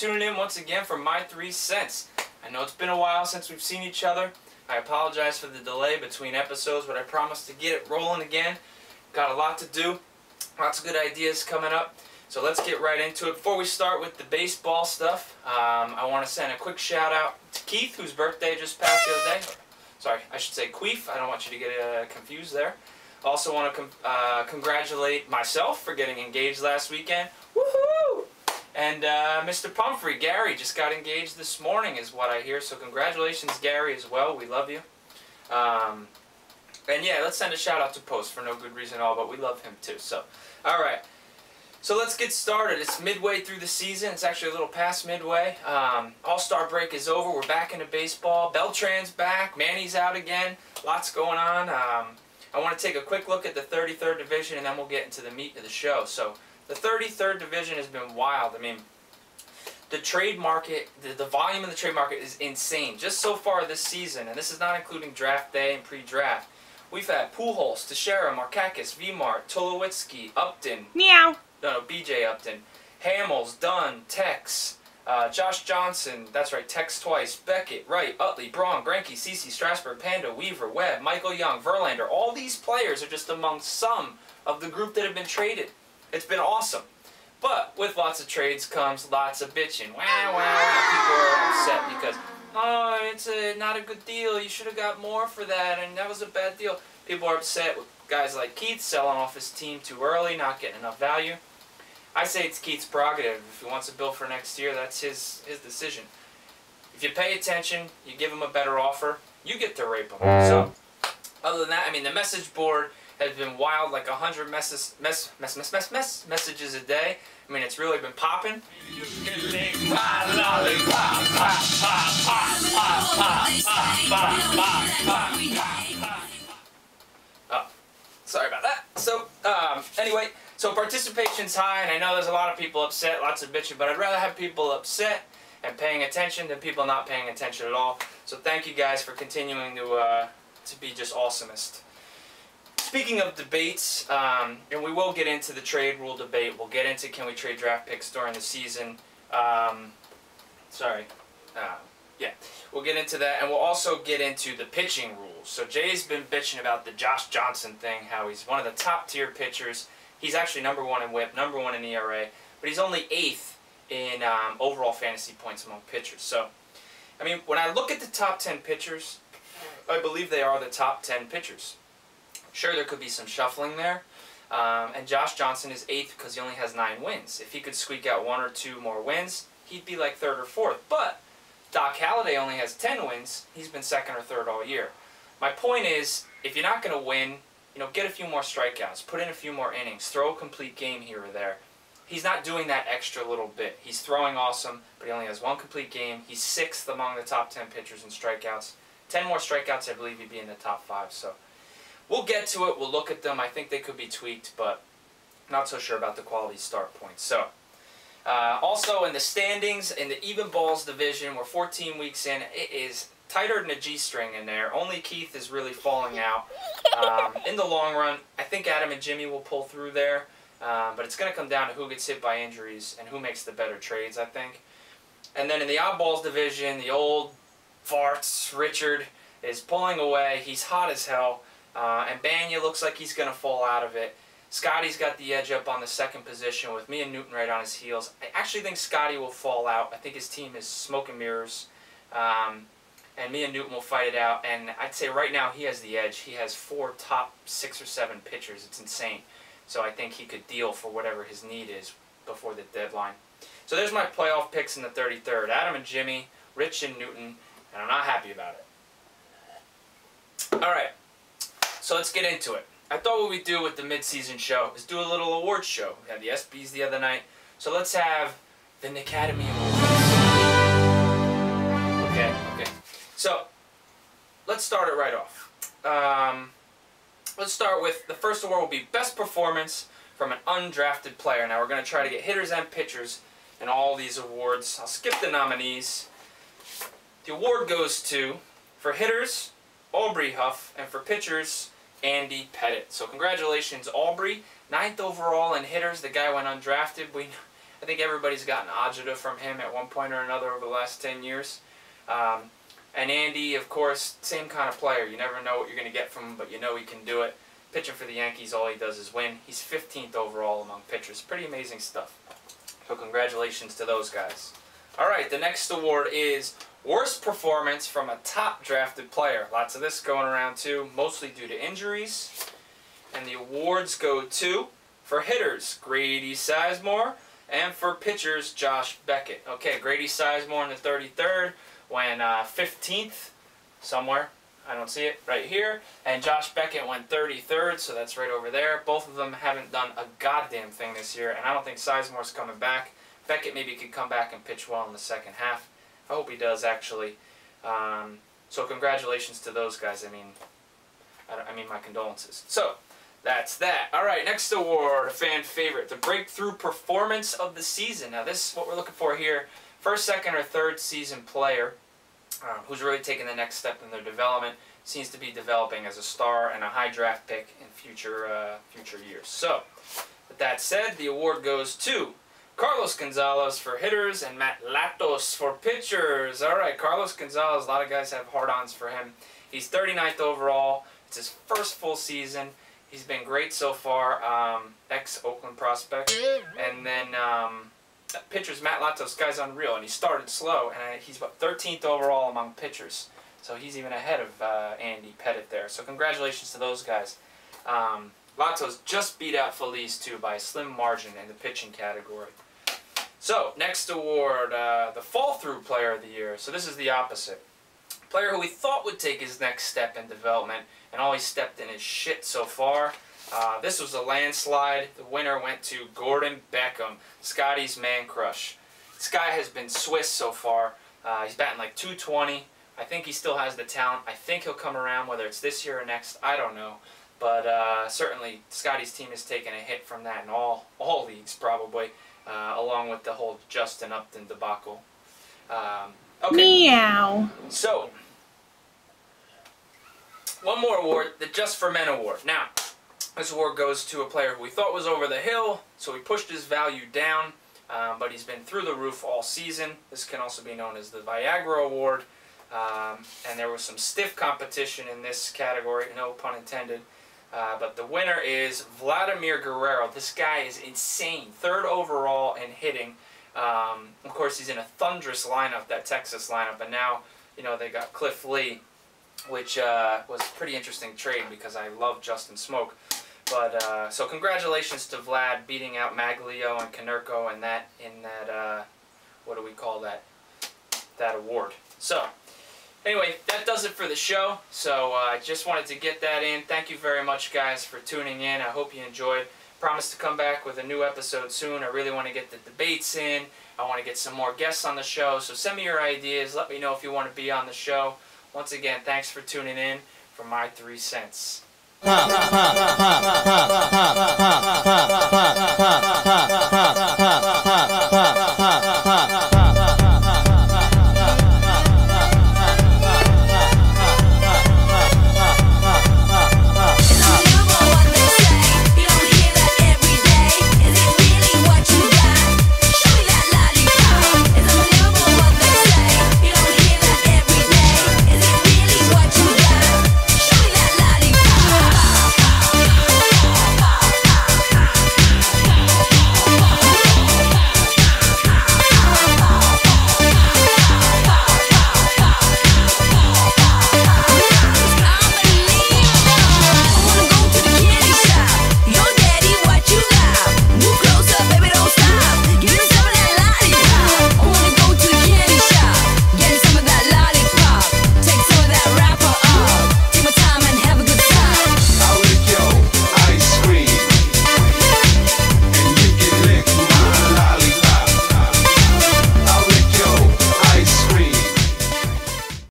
tuning in once again for My 3 Cents. I know it's been a while since we've seen each other. I apologize for the delay between episodes, but I promised to get it rolling again. Got a lot to do, lots of good ideas coming up. So let's get right into it. Before we start with the baseball stuff, I want to send a quick shout out to Keith, whose birthday just passed the other day. Sorry, I should say Queef. I don't want you to get confused there. Also want to congratulate myself for getting engaged last weekend. Woohoo! And Mr. Pumphrey, Gary, just got engaged this morning is what I hear. So congratulations, Gary, as well. We love you. And yeah, let's send a shout out to Post for no good reason at all, but we love him too. So, alright. So let's get started. It's midway through the season. It's actually a little past midway. All-Star break is over. We're back into baseball. Beltran's back. Manny's out again. Lots going on. I want to take a quick look at the 33rd division, and then we'll get into the meat of the show. So the 33rd division has been wild. I mean, the trade market, the volume of the trade market is insane. Just so far this season, and this is not including draft day and pre-draft, we've had Pujols, Teixeira, Markakis, Vmart, Tulowitzki, Upton. Meow. No, BJ Upton, Hamels, Dunn, Tex, Josh Johnson, that's right, Tex twice, Beckett, Wright, Utley, Braun, Greinke, CeCe, Strasburg, Panda, Weaver, Webb, Michael Young, Verlander. All these players are just among some of the group that have been traded. It's been awesome. But with lots of trades comes lots of bitching. Wow, wow. People are upset because, oh, it's not a good deal. You should have got more for that, and that was a bad deal. People are upset with guys like Keith selling off his team too early, not getting enough value. I say it's Keith's prerogative. If he wants a bill for next year, that's his decision. If you pay attention, you give him a better offer, you get to rape him. So, other than that, I mean, the message board has been wild, like 100 messages a day. I mean, it's really been popping. Oh, sorry about that. So, anyway. So participation's high, and I know there's a lot of people upset, lots of bitching, but I'd rather have people upset and paying attention than people not paying attention at all. So thank you guys for continuing to be just awesomest. Speaking of debates, and we will get into the trade rule debate. We'll get into can we trade draft picks during the season. Yeah, we'll get into that, and we'll also get into the pitching rules. So Jay's been bitching about the Josh Johnson thing, how he's one of the top tier pitchers. He's actually #1 in WHIP, #1 in ERA, but he's only 8th in overall fantasy points among pitchers. So, I mean, when I look at the top 10 pitchers, I believe they are the top 10 pitchers. Sure, there could be some shuffling there, and Josh Johnson is 8th because he only has 9 wins. If he could squeak out 1 or 2 more wins, he'd be like 3rd or 4th. But Doc Halladay only has 10 wins. He's been 2nd or 3rd all year. My point is, if you're not going to win, you know, get a few more strikeouts, put in a few more innings, throw a complete game here or there. He's not doing that extra little bit. He's throwing awesome, but he only has 1 complete game. He's 6th among the top 10 pitchers in strikeouts. 10 more strikeouts, I believe he'd be in the top 5. So we'll get to it. We'll look at them. I think they could be tweaked, but not so sure about the quality start points. So also in the standings, in the even balls division, we're 14 weeks in. It is tighter than a G-string in there. Only Keith is really falling out. In the long run, I think Adam and Jimmy will pull through there. But it's going to come down to who gets hit by injuries and who makes the better trades, I think. And then in the oddballs division, the old farts, Richard, is pulling away. He's hot as hell. And Banya looks like he's going to fall out of it. Scotty's got the edge up on the 2nd position with me and Newton right on his heels. I actually think Scotty will fall out. I think his team is smoke and mirrors. And me and Newton will fight it out, and I'd say right now he has the edge. He has 4 top 6 or 7 pitchers. It's insane. So I think he could deal for whatever his need is before the deadline. So there's my playoff picks in the 33rd. Adam and Jimmy, Rich and Newton, and I'm not happy about it. Alright, so let's get into it. I thought what we'd do with the mid-season show is do a little awards show. We had the ESPYs the other night, so let's have the Nickadamy Awards. Okay. So, let's start it right off. Let's start with, the first award will be Best Performance from an Undrafted Player. Now we're going to try to get hitters and pitchers in all these awards. I'll skip the nominees. The award goes to, for hitters, Aubrey Huff, and for pitchers, Andy Pettit. So congratulations, Aubrey. 9th overall in hitters. The guy went undrafted. I think everybody's gotten agita from him at one point or another over the last 10 years. And Andy, of course, same kind of player. You never know what you're going to get from him, but you know he can do it. Pitching for the Yankees, all he does is win. He's 15th overall among pitchers. Pretty amazing stuff. So congratulations to those guys. All right, the next award is Worst Performance from a Top Drafted Player. Lots of this going around too, mostly due to injuries. And the awards go to, for hitters, Grady Sizemore, and for pitchers, Josh Beckett. Okay, Grady Sizemore in the 33rd, went 15th somewhere. I don't see it right here. And Josh Beckett went 33rd, so that's right over there. Both of them haven't done a goddamn thing this year, and I don't think Sizemore's coming back. Beckett maybe could come back and pitch well in the second half. I hope he does, actually. So congratulations to those guys. I mean my condolences. So that's that. All right, next award, a fan favorite, the Breakthrough Performance of the Season. Now this is what we're looking for here. First, second, or third season player who's really taking the next step in their development, seems to be developing as a star and a high draft pick in future years. So, with that said, the award goes to Carlos Gonzalez for hitters and Matt Latos for pitchers. All right, Carlos Gonzalez, a lot of guys have hard-ons for him. He's 39th overall. It's his first full season. He's been great so far, ex-Oakland prospect. And then pitchers, Matt Latos, guy's unreal, and he started slow, and he's about 13th overall among pitchers. So he's even ahead of Andy Pettit there. So congratulations to those guys. Latos just beat out Feliz, too, by a slim margin in the pitching category. So, next award, the Fall-Through Player of the Year. So this is the opposite. Player who we thought would take his next step in development, and always stepped in his shit so far. This was a landslide. The winner went to Gordon Beckham, Scotty's man crush. This guy has been Swiss so far. He's batting like .220. I think he still has the talent. I think he'll come around, whether it's this year or next. I don't know. But certainly, Scotty's team has taken a hit from that in all leagues, probably, along with the whole Justin Upton debacle. Okay. Meow. So, one more award, the Just for Men award. Now, this award goes to a player who we thought was over the hill, so we pushed his value down, but he's been through the roof all season. This can also be known as the Viagra Award, and there was some stiff competition in this category, no pun intended. But the winner is Vladimir Guerrero. This guy is insane. 3rd overall in hitting. Of course, he's in a thunderous lineup, that Texas lineup, and now, you know, they got Cliff Lee, which was a pretty interesting trade because I love Justin Smoke. But so congratulations to Vlad beating out Maglio and Konerko in that what do we call that award. So anyway, that does it for the show. So I just wanted to get that in. Thank you very much, guys, for tuning in. I hope you enjoyed. Promise to come back with a new episode soon. I really want to get the debates in. I want to get some more guests on the show. So send me your ideas. Let me know if you want to be on the show. Once again, thanks for tuning in for my 3 cents. Ha ha ha ha ha ha ha ha ha ha ha ha ha ha ha